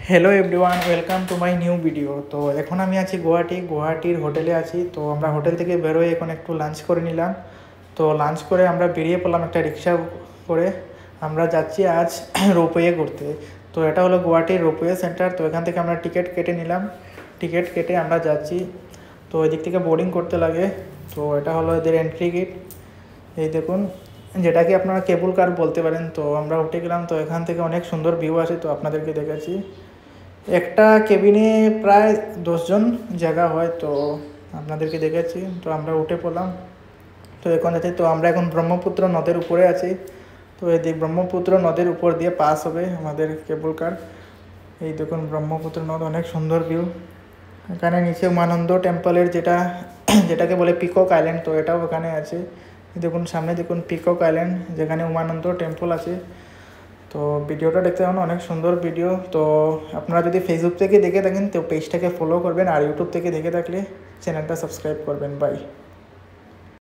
Hello everyone, welcome to my new video. তো এখন আমি আছি গুয়াহাটির হোটেলে আছি। তো আমরা হোটেল থেকে বেরোয় এখন একটু লাঞ্চ করে নিলাম। তো লাঞ্চ করে আমরা বেরিয়ে পড়লাম একটা রিক্সা করে। আমরা যাচ্ছি আজ রোপওয়ে ঘুরতে। তো এটা হলো গুয়াহাটির রোপওয়ে সেন্টার। তো এখান থেকে আমরা টিকিট কেটে নিলাম। টিকিট কেটে আমরা যাচ্ছি। তো এদিক থেকে বোর্ডিং করতে লাগে। তো এটা হলো এদের এন্ট্রি গেট। এই দেখুন, যেটাকে আপনারা কেবল কার বলতে পারেন। তো আমরা উঠে গেলাম। তো এখান থেকে অনেক সুন্দর ভিউ আসে, তো আপনাদেরকে দেখাচ্ছি। একটা কেবিনে প্রায় 10 জন জায়গা হয়। তো আপনাদেরকে দেখাচ্ছি। তো আমরা উঠে পড়লাম। তো এখন যাচ্ছি। তো আমরা এখন ব্রহ্মপুত্র নদের উপরে আছি। তো এই ব্রহ্মপুত্র নদের উপর দিয়ে পাস হবে আমাদের কেবল কার। এই দেখুন ব্রহ্মপুত্র নদ, অনেক সুন্দর ভিউ। এখানে নিচে উমানন্দ টেম্পলের যেটাকে বলে পিকক আইল্যান্ড, তো এটাও ওখানে আছে। দেখুন সামনে দেখুন পিকক আইল্যান্ড, যেখানে উমানন্দ টেম্পল আছে। তো ভিডিওটা দেখতে পাবেন, অনেক সুন্দর ভিডিও। তো আপনারা যদি ফেসবুক থেকে দেখে থাকেন তো পেজটাকে ফলো করবেন, আর ইউটিউব থেকে দেখে থাকলে চ্যানেলটা সাবস্ক্রাইব করবেন। বাই।